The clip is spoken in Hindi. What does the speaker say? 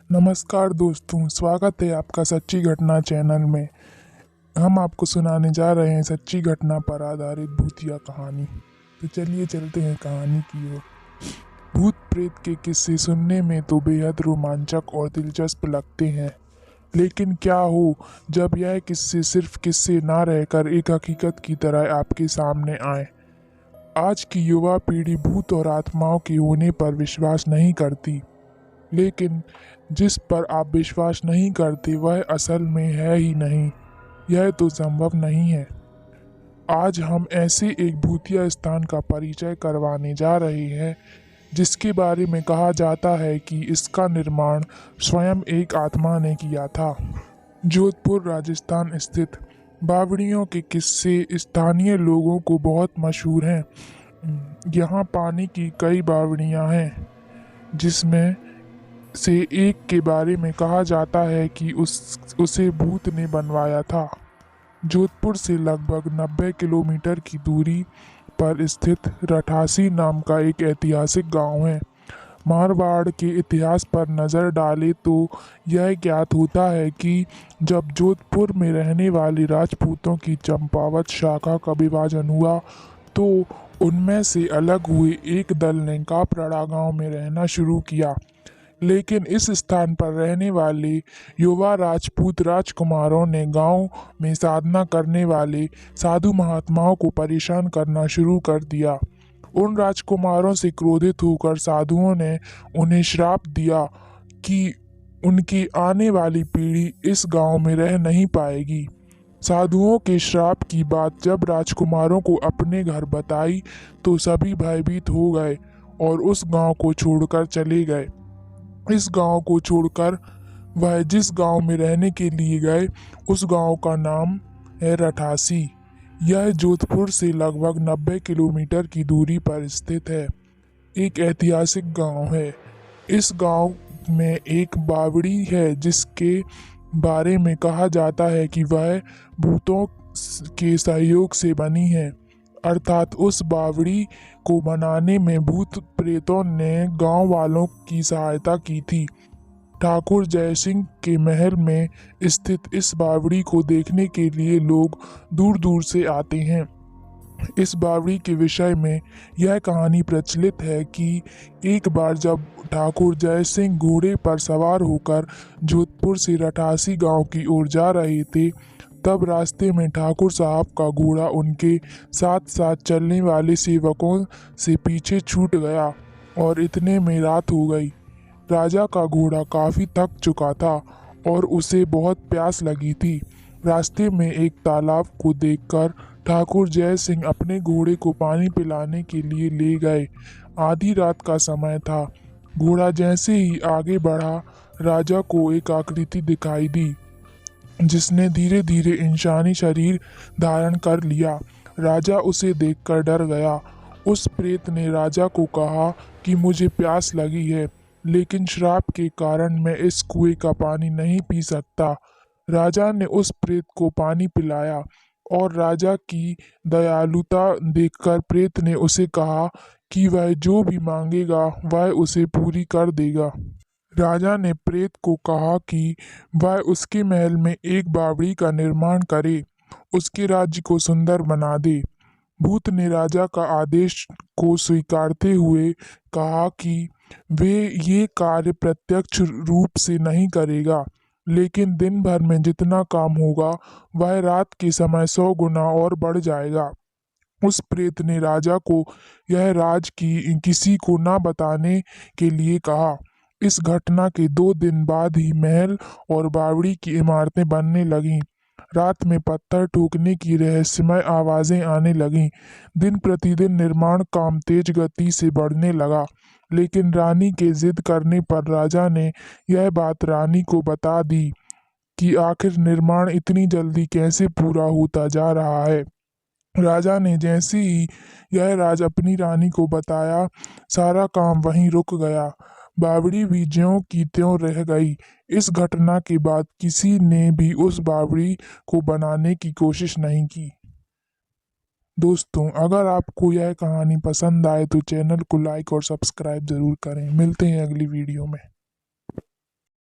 नमस्कार दोस्तों, स्वागत है आपका सच्ची घटना चैनल में। हम आपको सुनाने जा रहे हैं सच्ची घटना पर आधारित भूतिया कहानी। तो चलिए चलते हैं कहानी की ओर। भूत प्रेत के किस्से सुनने में तो बेहद रोमांचक और दिलचस्प लगते हैं, लेकिन क्या हो जब यह किस्से सिर्फ किस्से ना रहकर एक हकीकत की तरह आपके सामने आए। आज की युवा पीढ़ी भूत और आत्माओं के होने पर विश्वास नहीं करती, लेकिन जिस पर आप विश्वास नहीं करते वह असल में है ही नहीं। यह तो संभव नहीं है। आज हम ऐसे एक भूतिया स्थान का परिचय करवाने जा रहे हैं जिसके बारे में कहा जाता है कि इसका निर्माण स्वयं एक आत्मा ने किया था। जोधपुर राजस्थान स्थित बावड़ियों के किस्से स्थानीय लोगों को बहुत मशहूर हैं। यहाँ पानी की कई बावड़ियाँ हैं, जिसमें से एक के बारे में कहा जाता है कि उसे भूत ने बनवाया था। जोधपुर से लगभग 90 किलोमीटर की दूरी पर स्थित रठासी नाम का एक ऐतिहासिक गांव है। मारवाड़ के इतिहास पर नज़र डालें तो यह ज्ञात होता है कि जब जोधपुर में रहने वाले राजपूतों की चंपावत शाखा का विभाजन हुआ तो उनमें से अलग हुए एक दल ने कापराड़ा गांव में रहना शुरू किया। लेकिन इस स्थान पर रहने वाले युवा राजपूत राजकुमारों ने गांव में साधना करने वाले साधु महात्माओं को परेशान करना शुरू कर दिया। उन राजकुमारों से क्रोधित होकर साधुओं ने उन्हें श्राप दिया कि उनकी आने वाली पीढ़ी इस गांव में रह नहीं पाएगी। साधुओं के श्राप की बात जब राजकुमारों को अपने घर बताई तो सभी भयभीत हो गए और उस गांव को छोड़कर चले गए। इस गांव को छोड़कर वह जिस गांव में रहने के लिए गए उस गांव का नाम है रठासी। यह जोधपुर से लगभग 90 किलोमीटर की दूरी पर स्थित है। एक ऐतिहासिक गांव है। इस गांव में एक बावड़ी है जिसके बारे में कहा जाता है कि वह भूतों के सहयोग से बनी है, अर्थात उस बावड़ी को बनाने में भूत प्रेतों ने गांव वालों की सहायता की थी। ठाकुर जय सिंह के महल में स्थित इस बावड़ी को देखने के लिए लोग दूर दूर से आते हैं। इस बावड़ी के विषय में यह कहानी प्रचलित है कि एक बार जब ठाकुर जय सिंह घोड़े पर सवार होकर जोधपुर से रठासी गांव की ओर जा रहे थे, तब रास्ते में ठाकुर साहब का घोड़ा उनके साथ साथ चलने वाले सेवकों से पीछे छूट गया और इतने में रात हो गई। राजा का घोड़ा काफी थक चुका था और उसे बहुत प्यास लगी थी। रास्ते में एक तालाब को देखकर ठाकुर जय सिंह अपने घोड़े को पानी पिलाने के लिए ले गए। आधी रात का समय था। घोड़ा जैसे ही आगे बढ़ा, राजा को एक आकृति दिखाई दी जिसने धीरे धीरे इंसानी शरीर धारण कर लिया। राजा उसे देखकर डर गया। उस प्रेत ने राजा को कहा कि मुझे प्यास लगी है, लेकिन श्राप के कारण मैं इस कुएं का पानी नहीं पी सकता। राजा ने उस प्रेत को पानी पिलाया और राजा की दयालुता देखकर प्रेत ने उसे कहा कि वह जो भी मांगेगा वह उसे पूरी कर देगा। राजा ने प्रेत को कहा कि वह उसके महल में एक बावड़ी का निर्माण करे, उसके राज्य को सुंदर बना दे। भूत ने राजा का आदेश को स्वीकारते हुए कहा कि वे ये कार्य प्रत्यक्ष रूप से नहीं करेगा, लेकिन दिन भर में जितना काम होगा वह रात के समय 100 गुना और बढ़ जाएगा। उस प्रेत ने राजा को यह राज की किसी को न बताने के लिए कहा। इस घटना के 2 दिन बाद ही महल और बावड़ी की इमारतें बनने लगीं। रात में पत्थर ठोकने की रहस्यमय आवाजें आने लगीं। दिन प्रतिदिन निर्माण काम तेज गति से बढ़ने लगा, लेकिन रानी के जिद करने पर राजा ने यह बात रानी को बता दी कि आखिर निर्माण इतनी जल्दी कैसे पूरा होता जा रहा है। राजा ने जैसे ही यह राज अपनी रानी को बताया, सारा काम वहीं रुक गया। बावड़ी भी ज्यों की त्यों रह गई। इस घटना के बाद किसी ने भी उस बावड़ी को बनाने की कोशिश नहीं की। दोस्तों, अगर आपको यह कहानी पसंद आए तो चैनल को लाइक और सब्सक्राइब जरूर करें। मिलते हैं अगली वीडियो में।